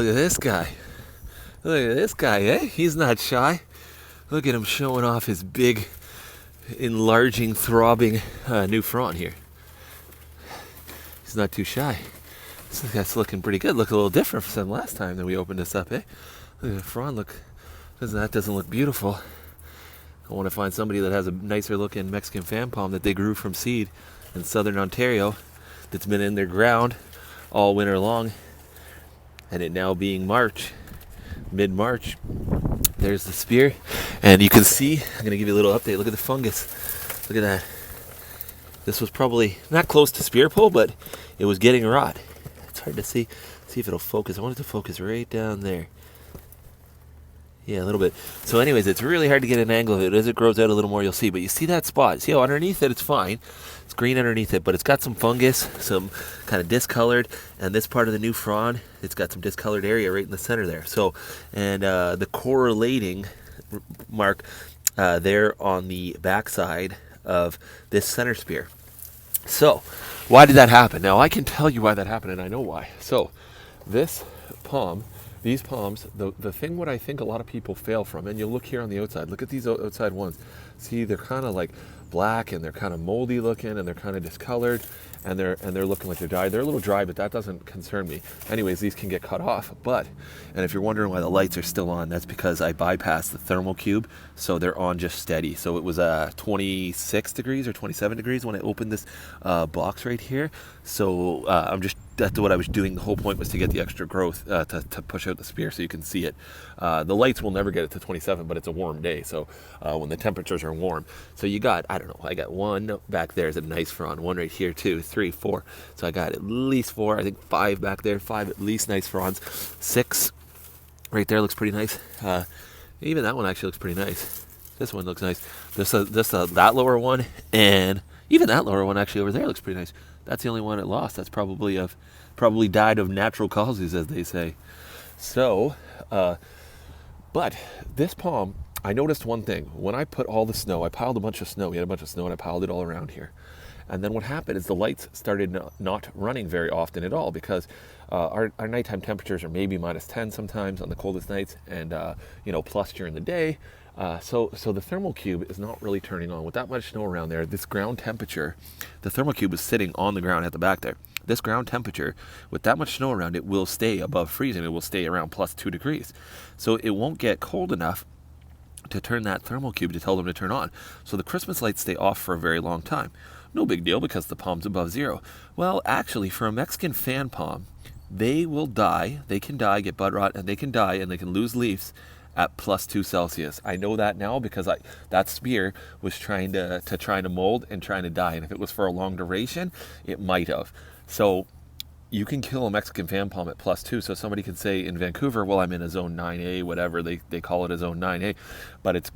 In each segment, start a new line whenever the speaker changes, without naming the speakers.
look at this guy. Look at this guy, eh? He's not shy. Look at him showing off his big, enlarging, throbbing new frond here. He's not too shy. That's looking pretty good. Look a little different from last time that we opened this up, eh? Look at the frond. That doesn't look beautiful. I want to find somebody that has a nicer looking Mexican fan palm that they grew from seed in southern Ontario that's been in their ground all winter long. And it now being March, mid-March, there's the spear. And you can see, I'm going to give you a little update. Look at the fungus. Look at that. This was probably not close to spear pull, but it was getting rot. It's hard to see if it'll focus. I want it to focus right down there. Yeah, a little bit. So anyways, it's really hard to get an angle of it. As it grows out a little more, you'll see. But you see that spot. See how underneath it, it's fine. It's green underneath it, but it's got some fungus, some kind of discolored. And this part of the new frond, it's got some discolored area right in the center there. So, and the correlating mark there on the backside of this center spear. So, why did that happen? Now, I can tell you why that happened, and I know why. So, this palm... These palms, the thing what I think a lot of people fail from, and you'll look here on the outside, look at these outside ones. See, they're kind of like black and they're kind of moldy looking and they're kind of discolored and they're looking like they're dyed. They're a little dry, but that doesn't concern me. Anyways, these can get cut off. And if you're wondering why the lights are still on, that's because I bypassed the thermal cube, so they're on just steady. So it was 26 degrees or 27 degrees when I opened this box right here. So that's what I was doing. The whole point was to get the extra growth to push out the spear so you can see it. The lights will never get it to 27, but it's a warm day, so when the temperatures are warm. So you got, I don't know, I got one back there is a nice frond, one right here, 2, 3, 4. So I got at least 4, I think 5 back there, 5 at least nice fronds. 6 right there looks pretty nice. Even that one actually looks pretty nice. This one looks nice. That lower one, and even that lower one actually over there looks pretty nice. That's the only one it lost. That's probably died of natural causes, as they say. So, but this palm, I noticed one thing. When I put all the snow, I piled a bunch of snow. We had a bunch of snow, and I piled it all around here. And then what happened is the lights started not running very often at all because our nighttime temperatures are maybe -10 sometimes on the coldest nights, and plus during the day. So the thermal cube is not really turning on. With that much snow around there, this ground temperature, the thermal cube is sitting on the ground at the back there. This ground temperature, with that much snow around it, will stay above freezing. It will stay around +2 degrees. So it won't get cold enough to turn that thermal cube to tell them to turn on. So the Christmas lights stay off for a very long time. No big deal because the palm's above zero. Well, actually, for a Mexican fan palm, they will die. They can die, get bud rot, and they can die, and they can lose leaves at +2 Celsius. I know that now because that spear was trying to mold and trying to die, and if it was for a long duration, it might have. So you can kill a Mexican fan palm at +2. So somebody can say in Vancouver, well, I'm in a zone 9A, whatever, they call it a zone 9A, but it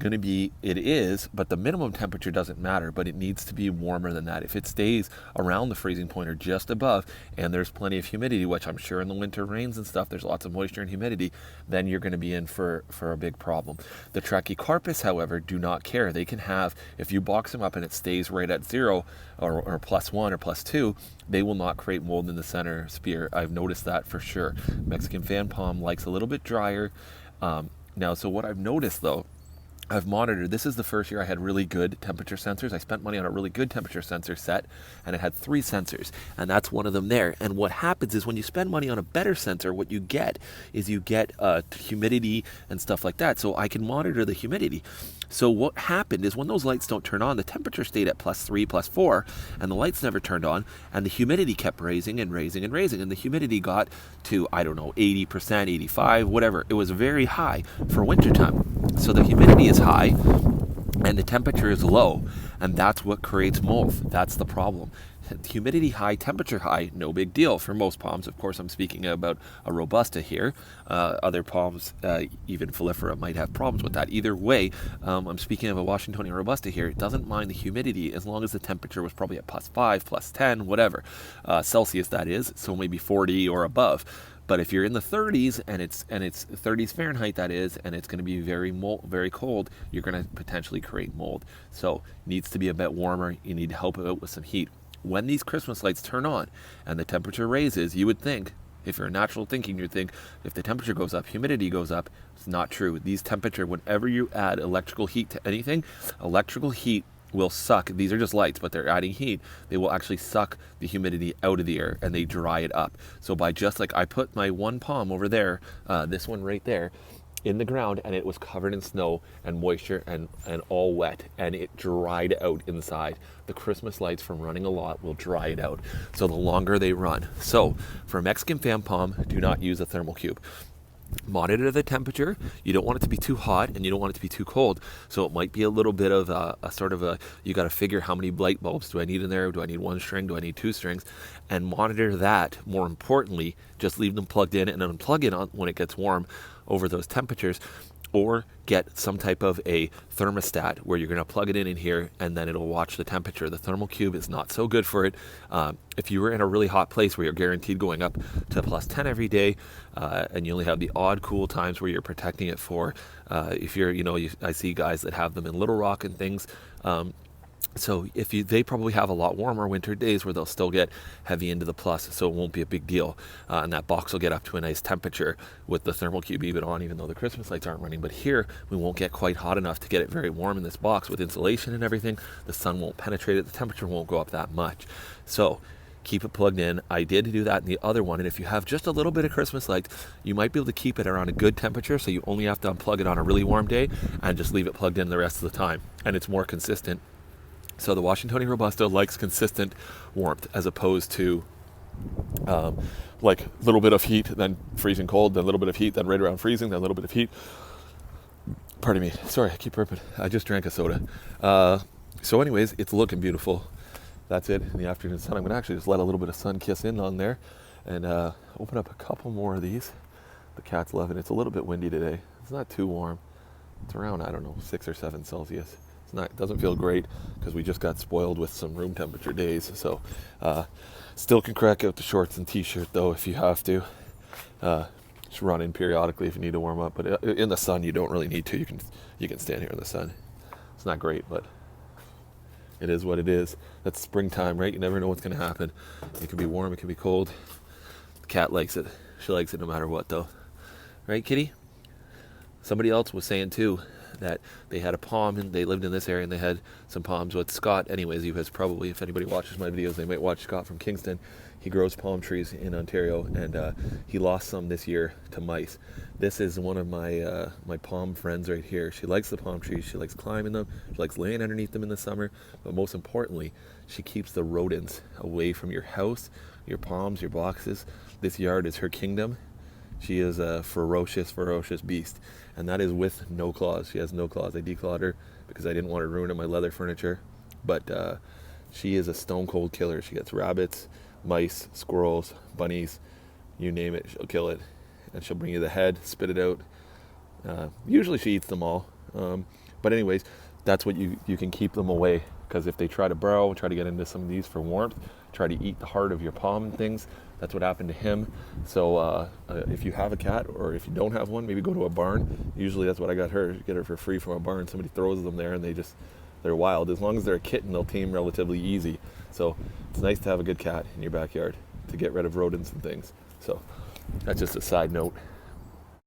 is, but the minimum temperature doesn't matter, but it needs to be warmer than that. If it stays around the freezing point or just above, and there's plenty of humidity, which I'm sure in the winter rains and stuff, there's lots of moisture and humidity, then you're going to be in for a big problem. The Trachycarpus, however, do not care. They can have, if you box them up and it stays right at 0 or +1 or +2, they will not create mold in the center spear. I've noticed that for sure. Mexican fan palm likes a little bit drier. Now, so what I've noticed though, I've monitored, this is the first year I had really good temperature sensors. I spent money on a really good temperature sensor set, and it had 3 sensors, and that's one of them there. And what happens is when you spend money on a better sensor, what you get is humidity and stuff like that. So I can monitor the humidity. So what happened is when those lights don't turn on, the temperature stayed at +3, +4, and the lights never turned on, and the humidity kept raising and raising and raising, and the humidity got to, 80%, 85, whatever. It was very high for wintertime. So the humidity is high, and the temperature is low, and that's what creates mold. That's the problem. Humidity high, temperature high, no big deal for most palms. Of course, I'm speaking about a robusta here. Other palms, even Folifera, might have problems with that. Either way, I'm speaking of a Washingtonia robusta here. It doesn't mind the humidity as long as the temperature was probably at +5, +10, whatever. Celsius, that is, so maybe 40 or above. But if you're in the 30s and it's 30s Fahrenheit, that is, and it's going to be very cold, you're going to potentially create mold. So it needs to be a bit warmer. You need to help it out with some heat. When these Christmas lights turn on and the temperature raises, you would think, If you're natural thinking, you think if the temperature goes up, humidity goes up. It's not true. These temperature, whenever you add electrical heat to anything, electrical heat will suck. These are just lights, but they're adding heat. They will actually suck the humidity out of the air and they dry it up. So by just like I put my one palm over there, this one right there, in the ground, and it was covered in snow and moisture and all wet, and it dried out inside. The Christmas lights from running a lot will dry it out. So the longer they run. So for a Mexican fan palm, do not use a thermal cube. Monitor the temperature. You don't want it to be too hot and you don't want it to be too cold. So it might be a little bit of a sort of a, you got to figure how many light bulbs do I need in there? Do I need one string? Do I need two strings? And monitor that. More importantly, just leave them plugged in and unplug it on when it gets warm over those temperatures, or get some type of a thermostat where you're going to plug it in here and then it'll watch the temperature. The thermal cube is not so good for it. If you were in a really hot place where you're guaranteed going up to plus 10 every day, and you only have the odd cool times where you're protecting it for, if you're, I see guys that have them in Little Rock and things. So they probably have a lot warmer winter days where they'll still get heavy into the plus, so it won't be a big deal. And that box will get up to a nice temperature with the thermal cube even on, even though the Christmas lights aren't running. But here, we won't get quite hot enough to get it very warm in this box with insulation and everything. The sun won't penetrate it. The temperature won't go up that much. So keep it plugged in. I did do that in the other one. And if you have just a little bit of Christmas lights, you might be able to keep it around a good temperature. So you only have to unplug it on a really warm day and just leave it plugged in the rest of the time. And it's more consistent. So the Washingtonia robusta likes consistent warmth as opposed to like a little bit of heat, then freezing cold, then a little bit of heat, then right around freezing, then a little bit of heat. Pardon me. Sorry, I keep burping. I just drank a soda. So anyways, it's looking beautiful. That's it in the afternoon sun. I'm going to actually just let a little bit of sun kiss in on there and open up a couple more of these. The cat's loving it. It's a little bit windy today. It's not too warm. It's around, 6 or 7 Celsius. It doesn't feel great because we just got spoiled with some room temperature days. So still can crack out the shorts and t-shirt though if you have to. Just run in periodically if you need to warm up. But in the sun you don't really need to. You can stand here in the sun. It's not great, but it is what it is. That's springtime, right? You never know what's going to happen. It could be warm, it could be cold. The cat likes it. She likes it no matter what though. Right, kitty? Somebody else was saying too that they had a palm and they lived in this area and they had some palms with Scott. Anyways, you guys probably, if anybody watches my videos, they might watch Scott from Kingston. He grows palm trees in Ontario and he lost some this year to mice. This is one of my my palm friends right here. She likes the palm trees. She likes climbing them. She likes laying underneath them in the summer. But most importantly, she keeps the rodents away from your house, your palms, your boxes. This yard is her kingdom. She is a ferocious, ferocious beast. And that is with no claws. She has no claws. I declawed her because I didn't want to ruin my leather furniture. But she is a stone cold killer. She gets rabbits, mice, squirrels, bunnies, you name it, she'll kill it. And she'll bring you the head, spit it out. Usually she eats them all. But anyways, that's what you can keep them away. Because if they try to burrow, try to get into some of these for warmth, try to eat the heart of your palm and things, that's what happened to him. So if you have a cat or if you don't have one, maybe go to a barn. Usually that's what I got her. Get her for free from a barn. Somebody throws them there and they're wild. As long as they're a kitten, they'll tame relatively easy. So it's nice to have a good cat in your backyard to get rid of rodents and things. So that's just a side note.